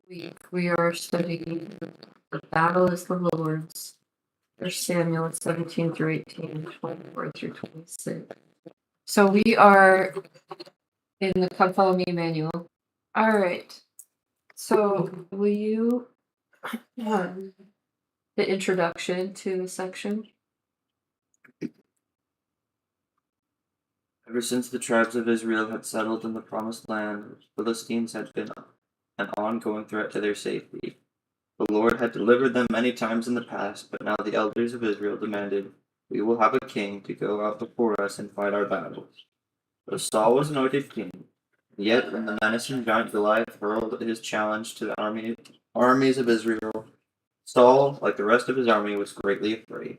We are studying The Battle is the Lord's. 1 Samuel 17 through 18, 24 through 26. So we are in the Come Follow Me manual. All right. So will you the introduction to the section? Ever since the tribes of Israel had settled in the Promised Land, the Philistines had been an ongoing threat to their safety. The Lord had delivered them many times in the past, but now the elders of Israel demanded, "We will have a king to go out before us and fight our battles." So Saul was anointed king, yet when the menacing giant Goliath hurled his challenge to the armies of Israel, Saul, like the rest of his army, was greatly afraid.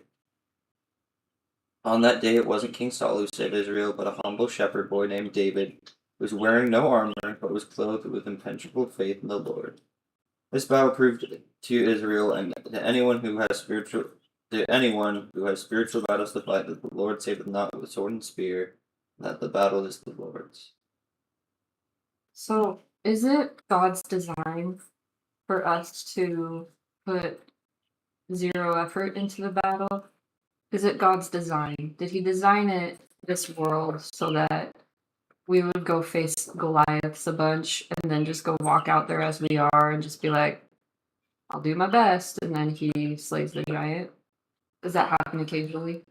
On that day it wasn't King Saul who saved Israel, but a humble shepherd boy named David, who was wearing no armor, but was clothed with impenetrable faith in the Lord. This battle proved to Israel and to anyone who has spiritual battles to fight that the Lord saveth not with sword and spear, that the battle is the Lord's. So is it God's design for us to put zero effort into the battle? Is it God's design? Did he design this world so that we would go face Goliaths a bunch and then just go walk out there as we are and just be like, I'll do my best, and then he slays the giant? Does that happen occasionally?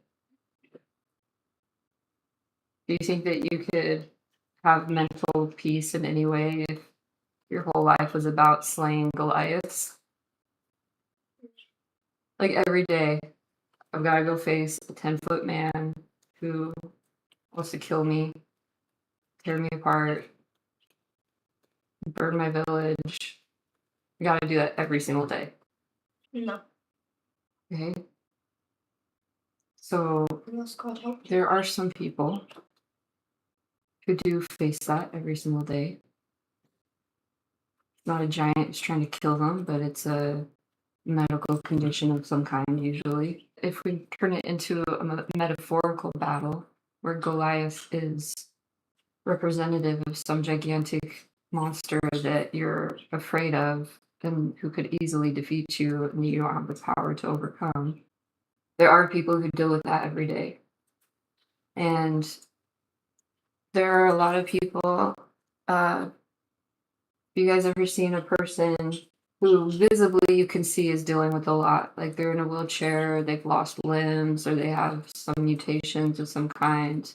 Do you think that you could have mental peace in any way if your whole life was about slaying Goliaths? Like every day, I've got to go face a 10-foot man who wants to kill me, tear me apart, burn my village. I got to do that every single day. No. Okay. So there are some people who do face that every single day. Not a giant who's trying to kill them, but it's a medical condition of some kind, usually. If we turn it into a metaphorical battle, where Goliath is representative of some gigantic monster that you're afraid of and who could easily defeat you and you don't have the power to overcome, there are people who deal with that every day. And there are a lot of people, have you guys ever seen a person who visibly you can see is dealing with a lot? Like they're in a wheelchair, or they've lost limbs, or they have some mutations of some kind,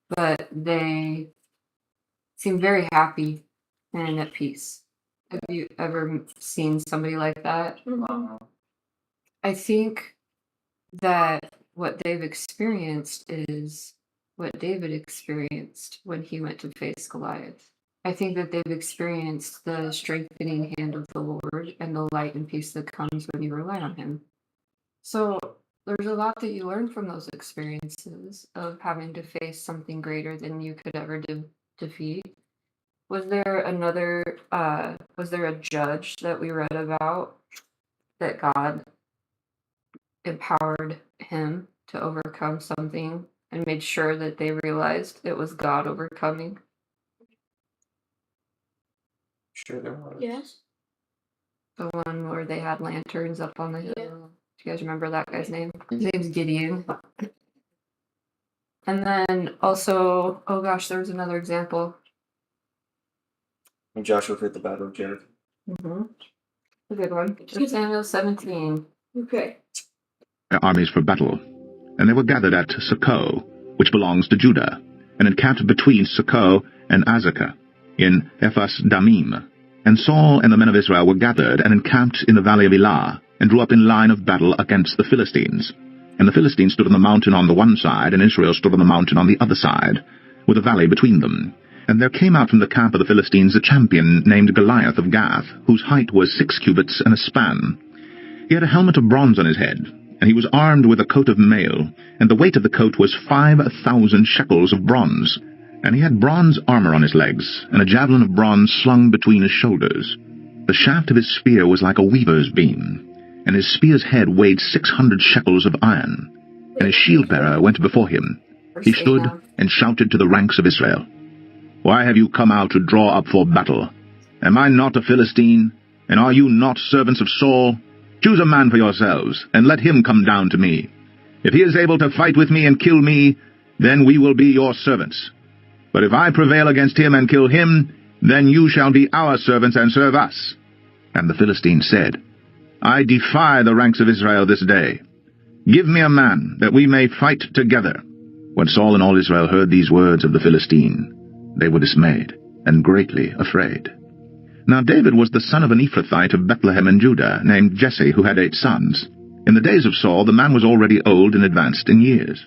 but they seem very happy and at peace. Have you ever seen somebody like that? I think that what they've experienced is what David experienced when he went to face Goliath. I think that they've experienced the strengthening hand of the Lord and the light and peace that comes when you rely on him. So there's a lot that you learn from those experiences of having to face something greater than you could ever defeat. Was there a judge that we read about that God empowered him to overcome something and made sure that they realized it was God overcoming? Sure there was. Yes. The one where they had lanterns up on the hill. Yeah. Do you guys remember that guy's name? His name's Gideon. And then also, oh gosh, there was another example. And Joshua fit the battle of Jericho. A good one. 1 Samuel 17. Okay. Their armies for battle, and they were gathered at Socoh, which belongs to Judah, and encamped between Socoh and Azekah, in Ephas Damim. And Saul and the men of Israel were gathered and encamped in the valley of Elah, and drew up in line of battle against the Philistines. And the Philistines stood on the mountain on the one side, and Israel stood on the mountain on the other side, with a valley between them. And there came out from the camp of the Philistines a champion named Goliath of Gath, whose height was 6 cubits and a span. He had a helmet of bronze on his head, and he was armed with a coat of mail, and the weight of the coat was 5,000 shekels of bronze. And he had bronze armor on his legs, and a javelin of bronze slung between his shoulders. The shaft of his spear was like a weaver's beam, and his spear's head weighed 600 shekels of iron. And his shield-bearer went before him. He stood and shouted to the ranks of Israel, "Why have you come out to draw up for battle? Am I not a Philistine? And are you not servants of Saul? Choose a man for yourselves, and let him come down to me. If he is able to fight with me and kill me, then we will be your servants. But if I prevail against him and kill him, then you shall be our servants and serve us. And the Philistines said, I defy the ranks of Israel this day. Give me a man, that we may fight together. When Saul and all Israel heard these words of the Philistine, they were dismayed, and greatly afraid. Now David was the son of an Ephrathite of Bethlehem in Judah, named Jesse, who had 8 sons. In the days of Saul, the man was already old and advanced in years.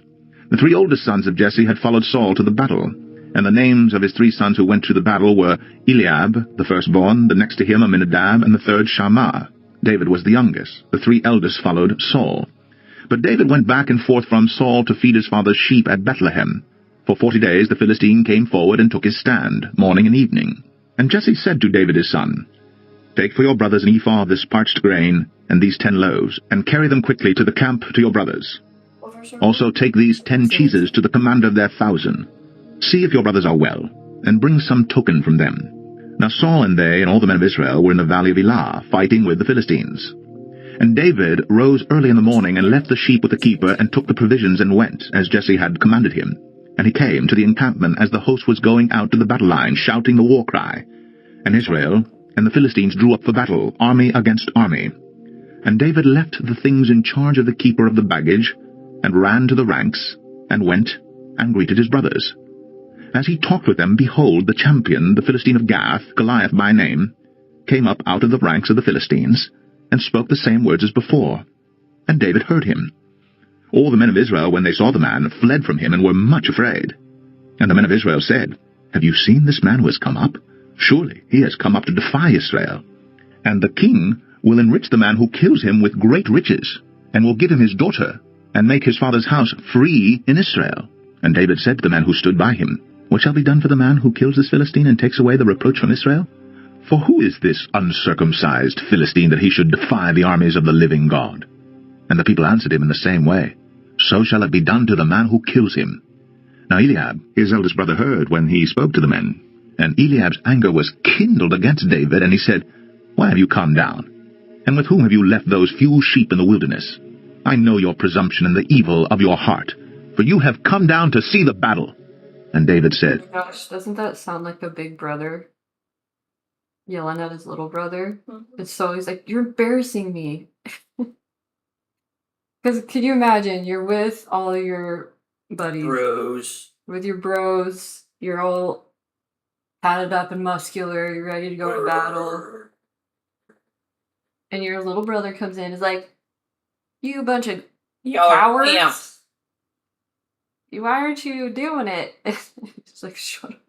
The 3 oldest sons of Jesse had followed Saul to the battle, and the names of his 3 sons who went to the battle were Eliab, the firstborn, the next to him Aminadab, and the third Shammah. David was the youngest. The 3 eldest followed Saul. But David went back and forth from Saul to feed his father's sheep at Bethlehem. For 40 days the Philistine came forward and took his stand, morning and evening. And Jesse said to David his son, Take for your brothers an ephah of this parched grain, and these 10 loaves, and carry them quickly to the camp to your brothers. Also take these 10 cheeses to the commander of their 1,000. See if your brothers are well, and bring some token from them. Now Saul and they and all the men of Israel were in the valley of Elah, fighting with the Philistines. And David rose early in the morning, and left the sheep with the keeper, and took the provisions, and went, as Jesse had commanded him. And he came to the encampment as the host was going out to the battle line, shouting the war cry. And Israel and the Philistines drew up for battle, army against army. And David left the things in charge of the keeper of the baggage, and ran to the ranks, and went and greeted his brothers. As he talked with them, behold, the champion, the Philistine of Gath, Goliath by name, came up out of the ranks of the Philistines, and spoke the same words as before. And David heard him. All the men of Israel, when they saw the man, fled from him, and were much afraid. And the men of Israel said, Have you seen this man who has come up? Surely he has come up to defy Israel. And the king will enrich the man who kills him with great riches, and will give him his daughter, and make his father's house free in Israel. And David said to the man who stood by him, What shall be done for the man who kills this Philistine, and takes away the reproach from Israel? For who is this uncircumcised Philistine, that he should defy the armies of the living God? And the people answered him in the same way, So shall it be done to the man who kills him. Now Eliab, his eldest brother, heard when he spoke to the men. And Eliab's anger was kindled against David, and he said, Why have you come down? And with whom have you left those few sheep in the wilderness? I know your presumption and the evil of your heart, for you have come down to see the battle. And David said, Oh my gosh, doesn't that sound like a big brother yelling at his little brother? It's so, he's like, You're embarrassing me. Because can you imagine, you're with all your buddies, Bros. with your bros, you're all padded up and muscular, you're ready to go to battle, and your little brother comes in and is like, You bunch of cowards. Yeah. Why aren't you doing it? It's like, Shut up.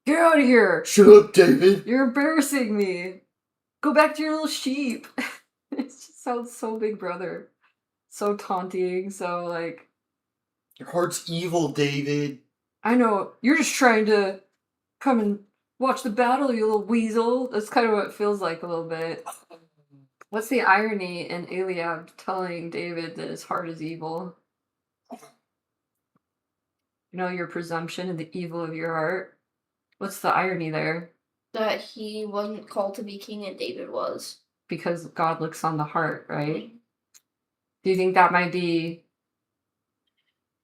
Get out of here. Shut up, David. You're embarrassing me. Go back to your little sheep. It just sounds so big brother. So taunting, so like, Your heart's evil, David. I know, you're just trying to come and watch the battle, you little weasel. That's kind of what it feels like a little bit. What's the irony in Eliab telling David that his heart is evil? You know, your presumption and the evil of your heart. What's the irony there? That he wasn't called to be king and David was. Because God looks on the heart, right? Do you think that might be...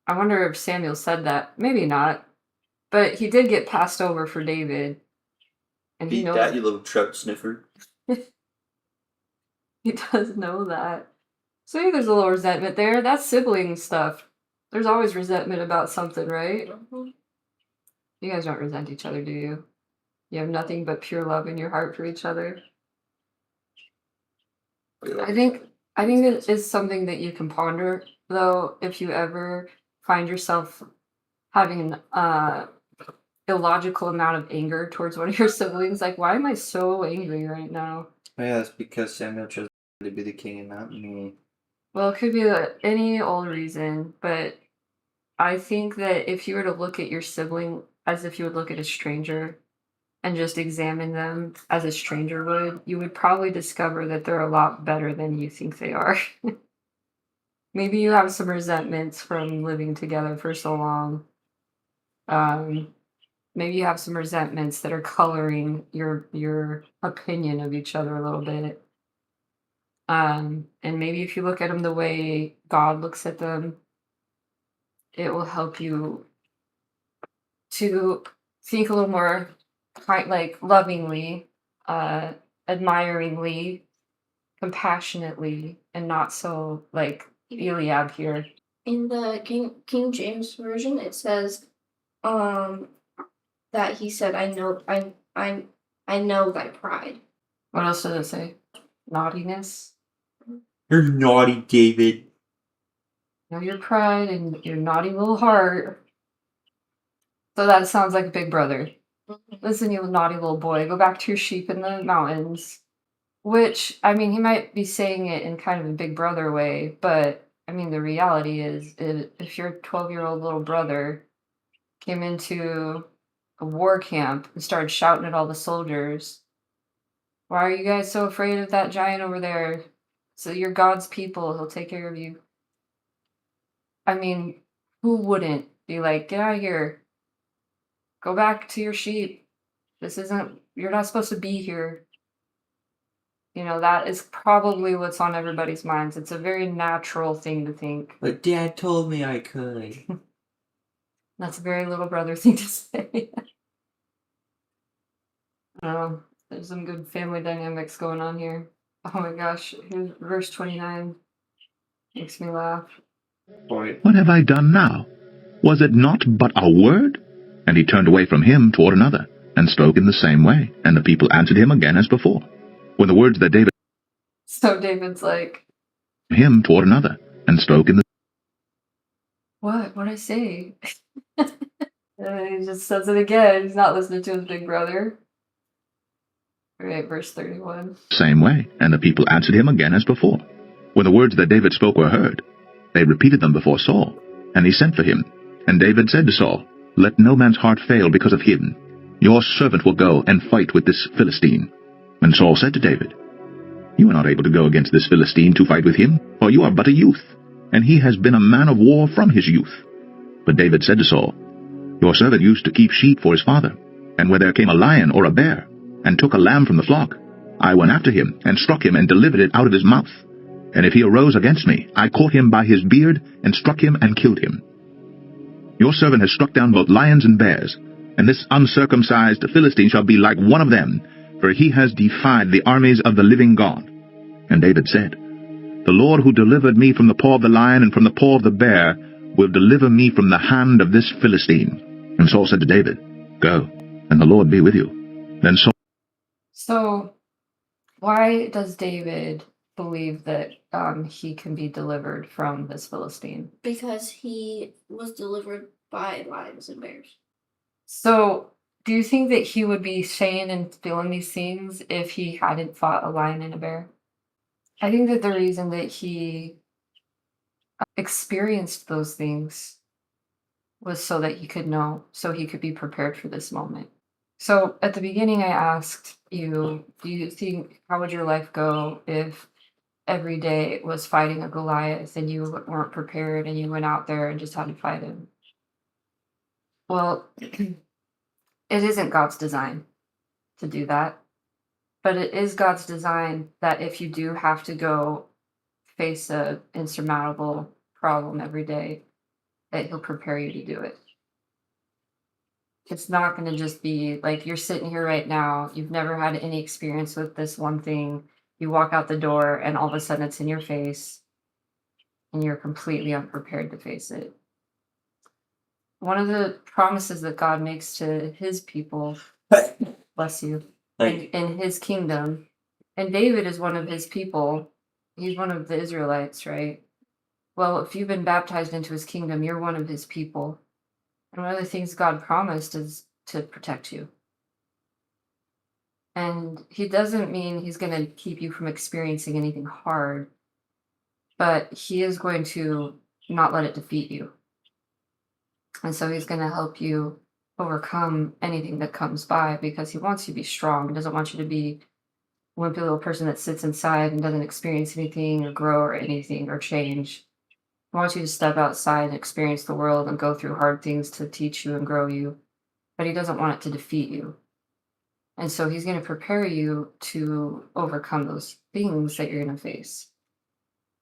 I wonder if Samuel said that. Maybe not. But he did get passed over for David. And he Beat knows that, you little trout sniffer. he does know that. So maybe there's a little resentment there. That's sibling stuff. There's always resentment about something, right? You guys don't resent each other, do you? You have nothing but pure love in your heart for each other. I think it is something that you can ponder, though, if you ever find yourself having an illogical amount of anger towards one of your siblings. Like, why am I so angry right now? Oh, yeah, that's because Samuel chose to be the king and not me. Well, it could be any old reason, but I think that if you were to look at your sibling as if you would look at a stranger and just examine them as a stranger would, you would probably discover that they're a lot better than you think they are. Maybe you have some resentments from living together for so long. maybe you have some resentments that are coloring your opinion of each other a little bit. And maybe if you look at them the way God looks at them, it will help you to think a little more like lovingly, admiringly, compassionately, and not so like Eliab here. In the King James version, it says, that he said, I know thy pride. What else does it say? Naughtiness. You're naughty, David. Know your pride and your naughty little heart. So that sounds like a big brother. Listen, you naughty little boy, go back to your sheep in the mountains. Which, I mean, he might be saying it in kind of a big brother way, but I mean, the reality is if your 12-year-old little brother came into a war camp and started shouting at all the soldiers, why are you guys so afraid of that giant over there? So you're God's people, he'll take care of you. I mean, who wouldn't be like, get out of here, go back to your sheep. You're not supposed to be here. You know, that is probably what's on everybody's minds. It's a very natural thing to think. But Dad told me I could. That's a very little brother thing to say. I don't know. There's some good family dynamics going on here. Oh my gosh. Here's verse 29. Makes me laugh. Boy. What have I done now? Was it not but a word? And he turned away from him toward another, and spoke in the same way. And the people answered him again as before. When the words that David So David's like, him toward another, and spoke in the what? What'd I say? And he just says it again. He's not listening to his big brother. All right, verse 31. same way. And the people answered him again as before. When the words that David spoke were heard, they repeated them before Saul, and he sent for him. And David said to Saul, let no man's heart fail because of him. Your servant will go and fight with this Philistine. And Saul said to David, you are not able to go against this Philistine to fight with him, for you are but a youth, and he has been a man of war from his youth. But David said to Saul, your servant used to keep sheep for his father, and where there came a lion or a bear, and took a lamb from the flock, I went after him, and struck him, and delivered it out of his mouth. And if he arose against me, I caught him by his beard, and struck him, and killed him. Your servant has struck down both lions and bears, and this uncircumcised Philistine shall be like one of them, for he has defied the armies of the living God. And David said, the Lord who delivered me from the paw of the lion and from the paw of the bear will deliver me from the hand of this Philistine. And Saul said to David, go, and the Lord be with you. Then Saul... So, why does David believe that he can be delivered from this Philistine? Because he was delivered by lions and bears. So, do you think that he would be saying and feeling these things if he hadn't fought a lion and a bear? I think that the reason that he experienced those things was so that he could know, so he could be prepared for this moment. So at the beginning, I asked you, do you think, how would your life go if every day was fighting a Goliath and you weren't prepared and you went out there and just had to fight him? Well, it isn't God's design to do that. But it is God's design that if you do have to go face a insurmountable problem every day, that he'll prepare you to do it. It's not going to just be like you're sitting here right now, you've never had any experience with this one thing, you walk out the door and all of a sudden it's in your face and you're completely unprepared to face it. One of the promises that God makes to his people, bless you, in his kingdom, and David is one of his people, he's one of the Israelites, right? Well, if you've been baptized into his kingdom, you're one of his people. And one of the things God promised is to protect you. And he doesn't mean he's going to keep you from experiencing anything hard, but he is going to not let it defeat you. And so he's going to help you overcome anything that comes by because he wants you to be strong. He doesn't want you to be a wimpy little person that sits inside and doesn't experience anything or grow or anything or change. He wants you to step outside and experience the world and go through hard things to teach you and grow you. but he doesn't want it to defeat you. And so he's going to prepare you to overcome those things that you're going to face.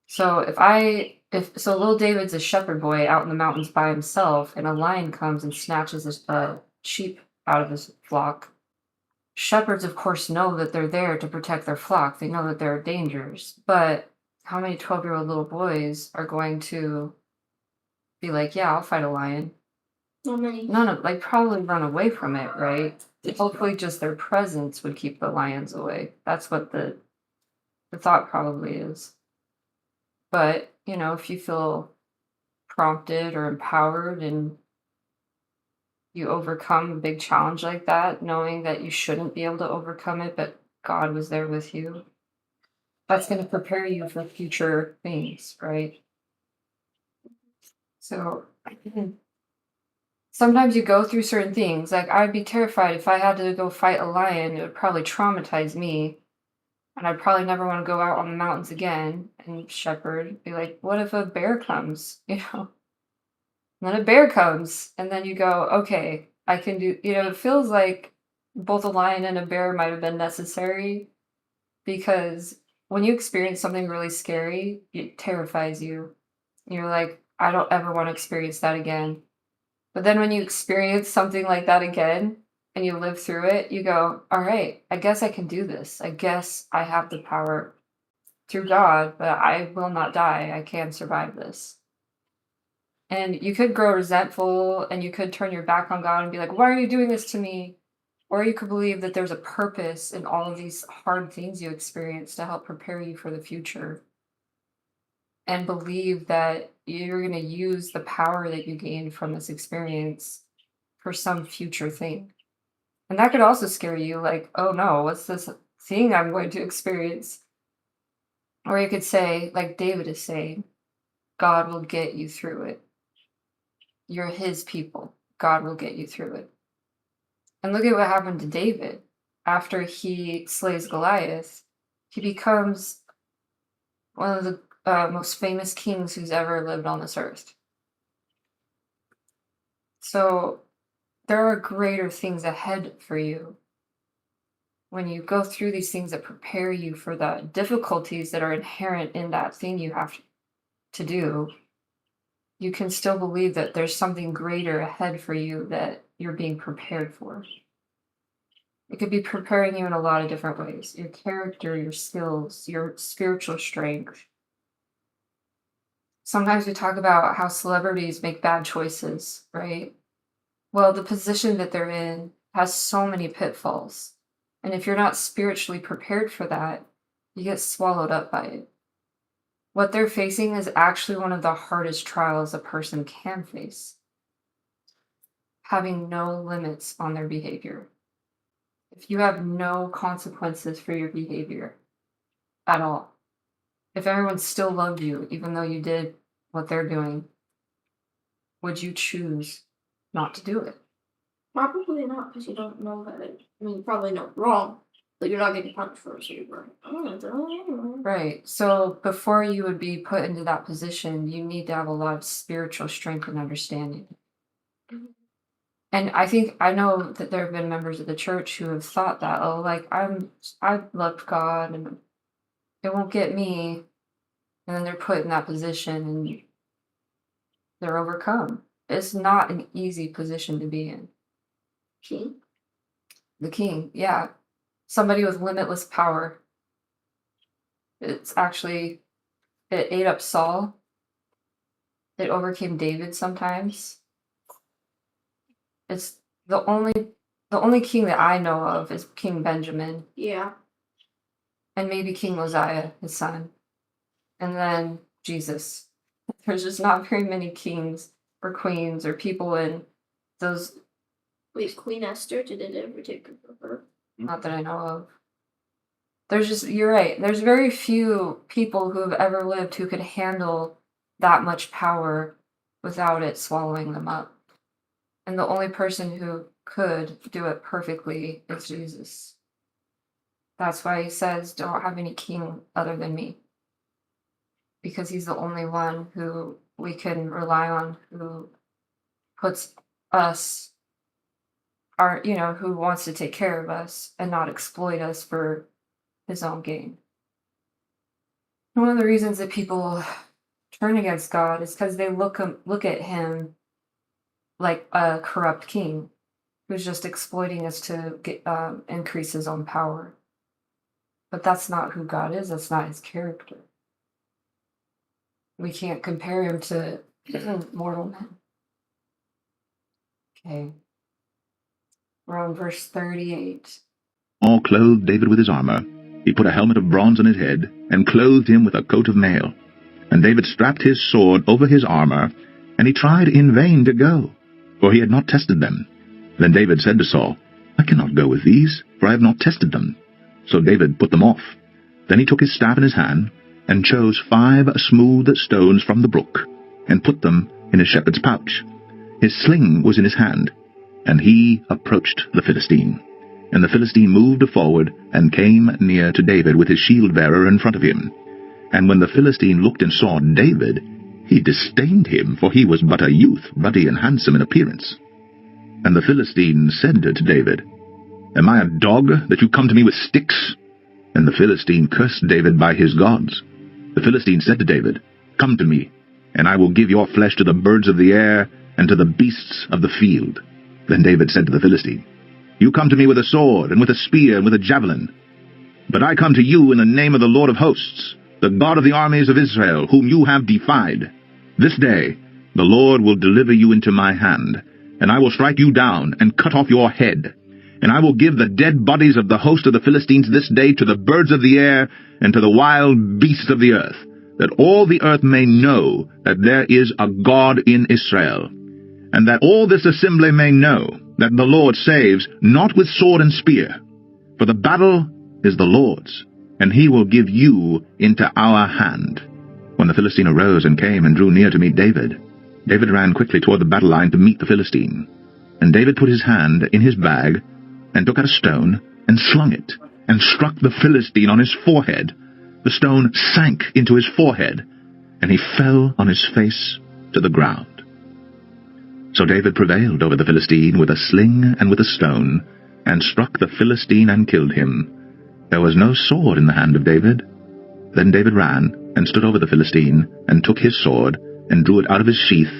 So if little David's a shepherd boy out in the mountains by himself, and a lion comes and snatches a sheep out of his flock, shepherds, of course, know that they're there to protect their flock. They know that there are dangers. But how many 12-year-old little boys are going to be like, yeah, I'll fight a lion? Not many. None of, like, probably run away from it, right? Hopefully just their presence would keep the lions away. That's what the thought probably is. But, if you feel prompted or empowered and you overcome a big challenge like that, knowing that you shouldn't be able to overcome it, but God was there with you, that's going to prepare you for future things, right? So sometimes you go through certain things. Like, I'd be terrified if I had to go fight a lion. It would probably traumatize me. And I'd probably never want to go out on the mountains again and shepherd. Be like, what if a bear comes? And then a bear comes, and then you go, okay, I can do, it feels like both a lion and a bear might have been necessary, because when you experience something really scary, it terrifies you. You're like, I don't ever want to experience that again. But then when you experience something like that again and you live through it, you go, all right, I guess I can do this. I guess I have the power through God, but I will not die. I can survive this. And you could grow resentful, and you could turn your back on God and be like, why are you doing this to me? Or you could believe that there's a purpose in all of these hard things you experience to help prepare you for the future. And believe that you're going to use the power that you gained from this experience for some future thing. And that could also scare you, like, oh no, what's this thing I'm going to experience? Or you could say, like David is saying, God will get you through it. You're his people. God will get you through it. And look at what happened to David. After he slays Goliath, he becomes one of the most famous kings who's ever lived on this earth. So there are greater things ahead for you. When you go through these things that prepare you for the difficulties that are inherent in that thing you have to do, you can still believe that there's something greater ahead for you that you're being prepared for. It could be preparing you in a lot of different ways. Your character, your skills, your spiritual strength. Sometimes we talk about how celebrities make bad choices, right? Well, the position that they're in has so many pitfalls. And if you're not spiritually prepared for that, you get swallowed up by it. What they're facing is actually one of the hardest trials a person can face. Having no limits on their behavior. If you have no consequences for your behavior at all, if everyone still loved you, even though you did what they're doing, would you choose not to do it? Probably not, because you don't know that you probably know wrong, but you're not getting punished for it, so you're like, oh. Right. So before you would be put into that position, you need to have a lot of spiritual strength and understanding. And I know that there have been members of the church who have thought that, oh, like, I love God and it won't get me. And then they're put in that position and they're overcome. It's not an easy position to be in. King? The king, yeah. Somebody with limitless power. It's actually, it ate up Saul. It overcame David sometimes. It's the only king that I know of is King Benjamin. Yeah. And maybe King Uzziah, his son. And then Jesus. There's just not very many kings or queens or people in those. Wait, Queen Esther, did it ever take her? Not that I know of. You're right. There's very few people who have ever lived who could handle that much power without it swallowing them up. And the only person who could do it perfectly is Jesus. That's why he says, don't have any king other than me. Because he's the only one who we can rely on, who puts us are, who wants to take care of us and not exploit us for his own gain. One of the reasons that people turn against God is because they look at him like a corrupt king who's just exploiting us to increase his own power. But that's not who God is. That's not his character. We can't compare him to mortal men. Okay. We're on verse 38. Saul clothed David with his armor. He put a helmet of bronze on his head, and clothed him with a coat of mail. And David strapped his sword over his armor, and he tried in vain to go, for he had not tested them. Then David said to Saul, I cannot go with these, for I have not tested them. So David put them off. Then he took his staff in his hand, and chose 5 smooth stones from the brook, and put them in his shepherd's pouch. His sling was in his hand, and he approached the Philistine. And the Philistine moved forward, and came near to David with his shield-bearer in front of him. And when the Philistine looked and saw David, he disdained him, for he was but a youth, ruddy and handsome in appearance. And the Philistine said to David, Am I a dog, that you come to me with sticks? And the Philistine cursed David by his gods. The Philistine said to David, Come to me, and I will give your flesh to the birds of the air, and to the beasts of the field. Then David said to the Philistine, You come to me with a sword, and with a spear, and with a javelin. But I come to you in the name of the Lord of hosts, the God of the armies of Israel, whom you have defied. This day the Lord will deliver you into my hand, and I will strike you down, and cut off your head. And I will give the dead bodies of the host of the Philistines this day to the birds of the air, and to the wild beasts of the earth, that all the earth may know that there is a God in Israel, and that all this assembly may know that the Lord saves not with sword and spear, for the battle is the Lord's, and he will give you into our hand. When the Philistine arose and came and drew near to meet David, David ran quickly toward the battle line to meet the Philistine. And David put his hand in his bag, and took out a stone, and slung it, and struck the Philistine on his forehead. The stone sank into his forehead, and he fell on his face to the ground. So David prevailed over the Philistine with a sling and with a stone, and struck the Philistine and killed him. There was no sword in the hand of David. Then David ran, and stood over the Philistine, and took his sword, and drew it out of his sheath,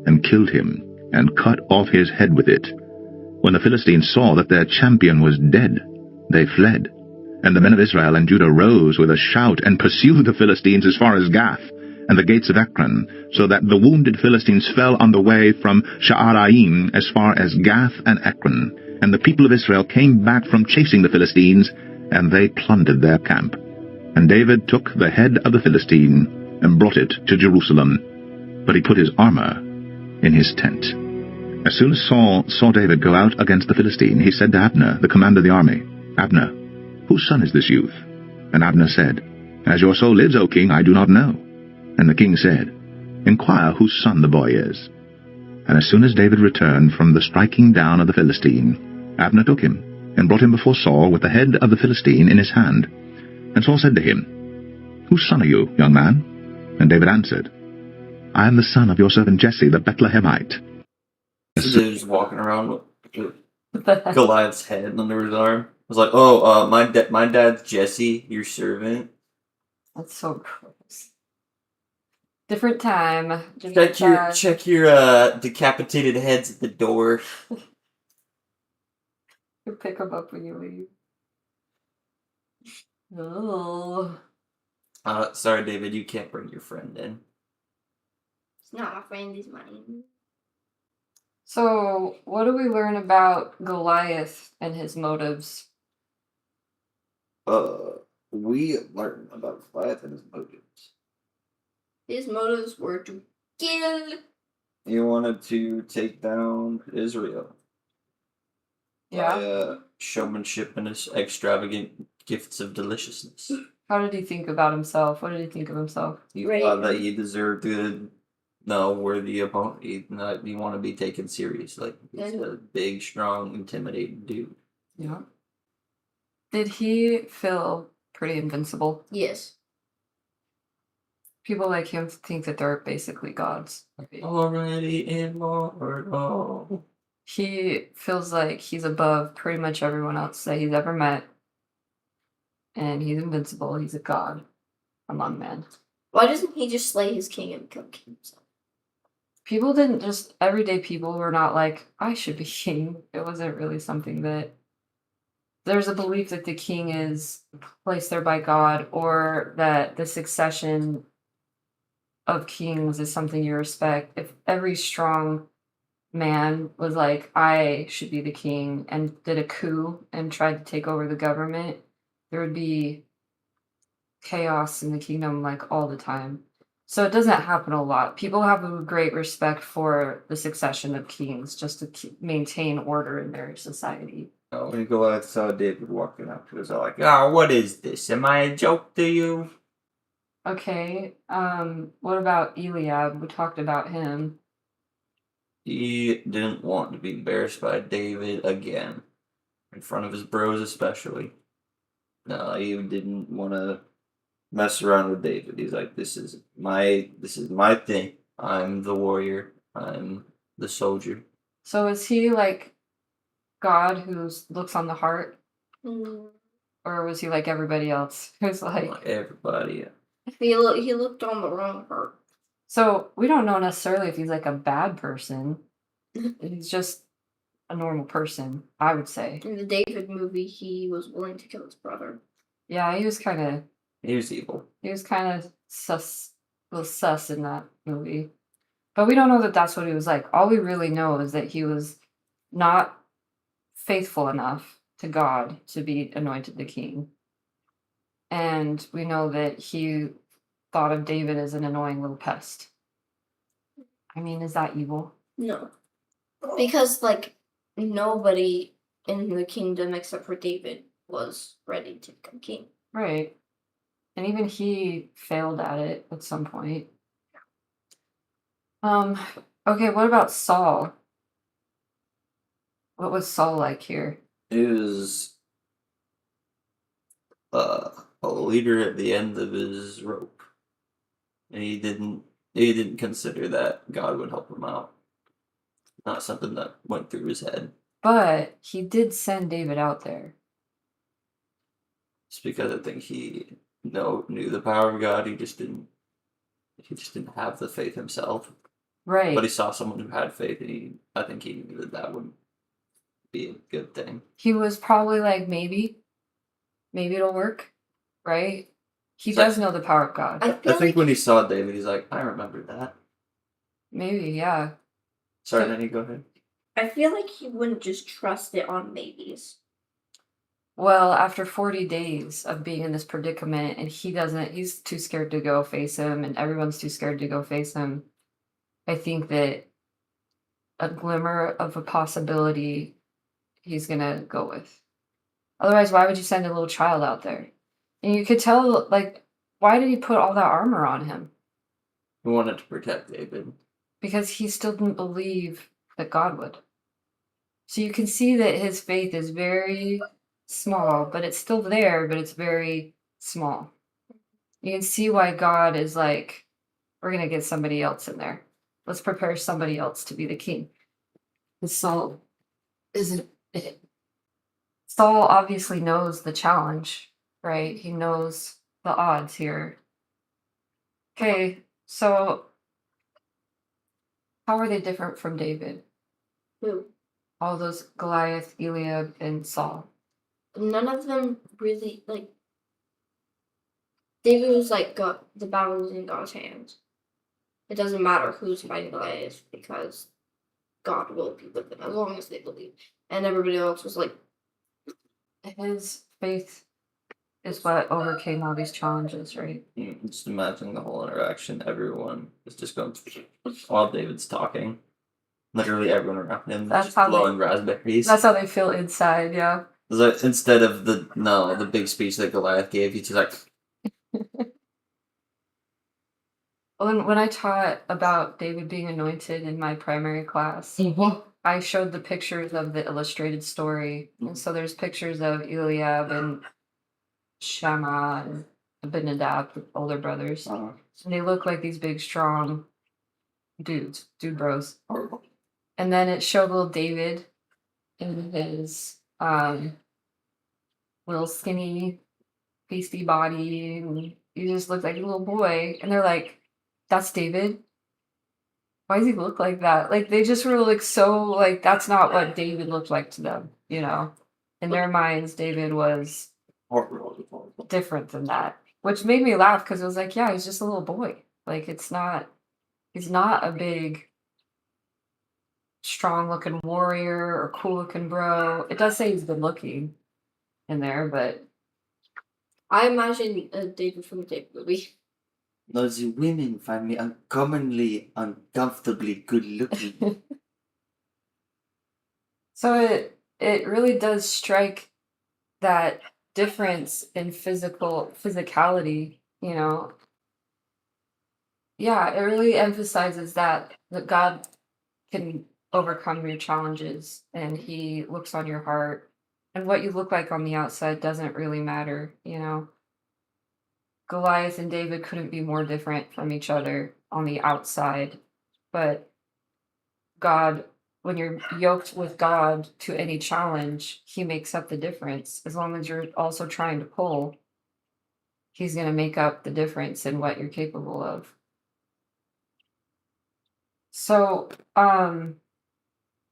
and killed him, and cut off his head with it. When the Philistines saw that their champion was dead, they fled. And the men of Israel and Judah rose with a shout, and pursued the Philistines as far as Gath, and the gates of Ekron, so that the wounded Philistines fell on the way from Sha'araim as far as Gath and Ekron. And the people of Israel came back from chasing the Philistines, and they plundered their camp. And David took the head of the Philistine, and brought it to Jerusalem. But he put his armor in his tent. As soon as Saul saw David go out against the Philistine, he said to Abner, the commander of the army, Abner, whose son is this youth? And Abner said, As your soul lives, O king, I do not know. And the king said, Inquire whose son the boy is. And as soon as David returned from the striking down of the Philistine, Abner took him, and brought him before Saul with the head of the Philistine in his hand. And Saul said to him, Whose son are you, young man? And David answered, I am the son of your servant Jesse, the Bethlehemite. So they're just walking around with Goliath's head under his arm. I was like, oh, my dad's Jesse, your servant. That's so gross. Different time. Different Check your decapitated heads at the door. You pick them up when you leave. Oh. Sorry, David, you can't bring your friend in. It's not my friend, it's mine. So, what do we learn about Goliath and his motives? We learn about Goliath and his motives. His motives were to kill. He wanted to take down Israel. Yeah. By showmanship and his extravagant gifts of deliciousness. How did he think about himself? What did he think of himself? He thought that he deserved a worthy opponent. He want to be taken serious. Like, he's a big, strong, intimidating dude. Yeah. Did he feel pretty invincible? Yes. People like him think that they're basically gods. Already immortal. he feels like he's above pretty much everyone else that he's ever met. And he's invincible. He's a god among men. Why doesn't he just slay his king and become king himself? People didn't just, everyday people were not like, I should be king. It wasn't really something that, there's a belief that the king is placed there by God, or that the succession of kings is something you respect. If every strong man was like, I should be the king, and did a coup and tried to take over the government, there would be chaos in the kingdom like all the time. So it doesn't happen a lot. People have a great respect for the succession of kings just to maintain order in their society. When Goliath saw David walking up, he was all like, "Oh, what is this? Am I a joke to you?" Okay, what about Eliab? We talked about him. He didn't want to be embarrassed by David again, in front of his bros especially. No, he didn't want to mess around with David. He's like, this is my thing. I'm the warrior. I'm the soldier. So is he like God who looks on the heart? Mm. Or was he like everybody else? Who's like everybody. He looked on the wrong part. So we don't know necessarily if he's like a bad person. He's just a normal person, I would say. In the David movie, he was willing to kill his brother. Yeah, he was kind of evil. He was kind of sus in that movie. But we don't know that that's what he was like. All we really know is that he was not faithful enough to God to be anointed the king. And we know that he thought of David as an annoying little pest. I mean, is that evil? No. Because, like, nobody in the kingdom except for David was ready to become king. Right. And even he failed at it at some point. Okay, what about Saul? What was Saul like here? He was a leader at the end of his rope. And he didn't consider that God would help him out. Not something that went through his head. But he did send David out there. Just because I think he knew the power of God, he just didn't have the faith himself. Right. But he saw someone who had faith, and I think he knew that would be a good thing. He was probably like, maybe it'll work, right? He does know the power of God. I think like when he saw David, he's like, I remember that. Maybe, yeah. Sorry, Nanny, go ahead. I feel like he wouldn't just trust it on maybes. Well, after 40 days of being in this predicament, and he's too scared to go face him, and everyone's too scared to go face him, I think that a glimmer of a possibility he's gonna go with. Otherwise, why would you send a little child out there? And you could tell, like, why did he put all that armor on him? He wanted to protect David. Because he still didn't believe that God would. So you can see that his faith is very small, but it's still there, but it's very small. You can see why God is like, we're going to get somebody else in there. Let's prepare somebody else to be the king. And Saul isn't it. Saul obviously knows the challenge, right? He knows the odds here. Okay, so how are they different from David? Who? All those Goliath, Eliab, and Saul. None of them really, like, David was like, God, the battle was in God's hands. It doesn't matter who's fighting Goliath because God will be with them as long as they believe. And everybody else was like, His faith is what overcame all these challenges, right? Just imagine the whole interaction. Everyone is just going while David's talking. Literally everyone around him is just blowing raspberries. That's how they feel inside, yeah. So instead of the big speech that Goliath gave, he's just like. When I taught about David being anointed in my primary class, I showed the pictures of the illustrated story. And so there's pictures of Eliab and Shammah and Abinadab, the older brothers. And they look like these big, strong dude bros. Horrible. And then it showed little David in his little skinny, pasty body, and he just looked like a little boy. And they're like, "That's David. Why does he look like that?" Like they just were like so like that's not what David looked like to them, you know. In their minds, David was different than that, which made me laugh because it was like, yeah, he's just a little boy. Like he's not a big, strong looking warrior or cool looking bro. It does say he's good looking in there, but I imagine David from the David movie. Those women find me uncommonly, uncomfortably good looking. so it really does strike that difference in physicality, you know. Yeah, it really emphasizes that God can overcome your challenges and he looks on your heart, and what you look like on the outside doesn't really matter, you know. Goliath and David couldn't be more different from each other on the outside, but God, when you're yoked with God to any challenge, he makes up the difference. As long as you're also trying to pull, he's going to make up the difference in what you're capable of. So,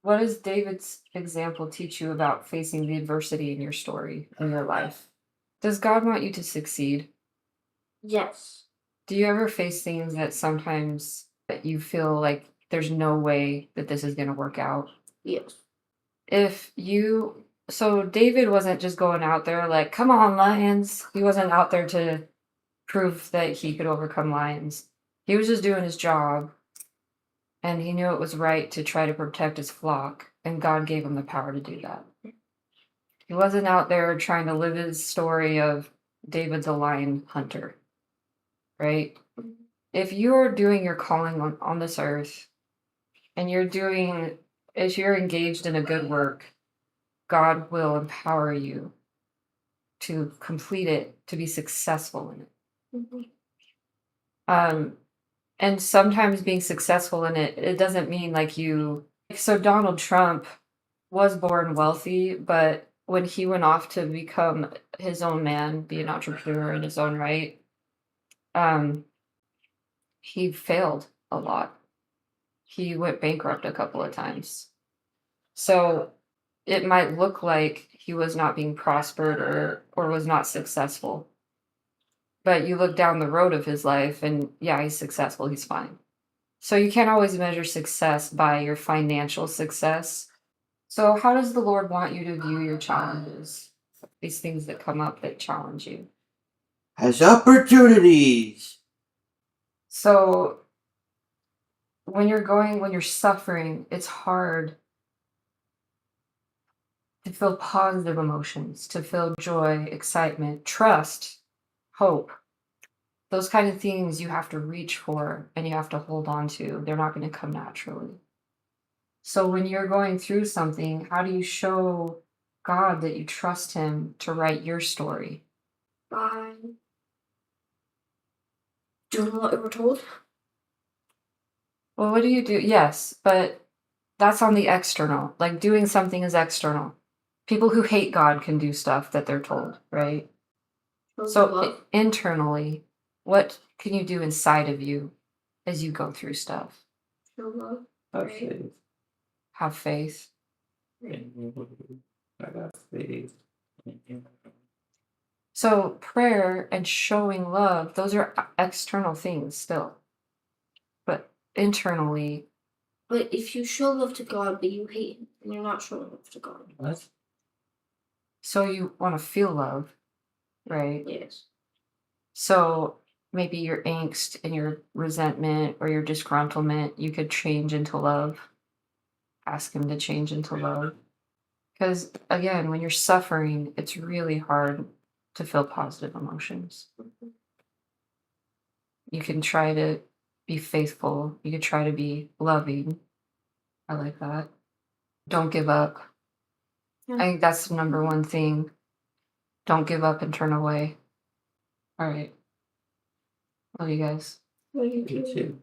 what does David's example teach you about facing the adversity in your story, in your life? Does God want you to succeed? Yes. Do you ever face things that sometimes that you feel like there's no way that this is going to work out? Yes. So David wasn't just going out there like, come on, lions. He wasn't out there to prove that he could overcome lions. He was just doing his job. And he knew it was right to try to protect his flock, and God gave him the power to do that. He wasn't out there trying to live his story of David the lion hunter, right? If you're doing your calling on this earth, and if you're engaged in a good work, God will empower you to complete it, to be successful in it. Mm-hmm. And sometimes being successful in it doesn't mean like so Donald Trump was born wealthy, but when he went off to become his own man, be an entrepreneur in his own right, he failed a lot. He went bankrupt a couple of times. So it might look like he was not being prospered or was not successful. But you look down the road of his life and yeah, he's successful, he's fine. So you can't always measure success by your financial success. So how does the Lord want you to view your challenges? These things that come up that challenge you. As opportunities. So when you're suffering, it's hard to feel positive emotions, to feel joy, excitement, trust, hope. Those kind of things you have to reach for and you have to hold on to. They're not going to come naturally. So when you're going through something, how do you show God that you trust him to write your story? By doing what we were told. Well, what do you do? Yes, but that's on the external. Like doing something is external. People who hate God can do stuff that they're told, right? So internally, what can you do inside of you as you go through stuff? Show love. Have faith. Have faith. I got faith. So prayer and showing love, those are external things still. But internally. But if you show love to God, but you hate him, then you're not showing love to God. What? So you want to feel love, right? Yes. So maybe your angst and your resentment or your disgruntlement, you could change into love. Ask him to change into love. Because again, when you're suffering, it's really hard to feel positive emotions. You can try to be faithful. You can try to be loving. I like that. Don't give up. Yeah. I think that's the number one thing. Don't give up and turn away. All right. Love you guys. What do you You do? too.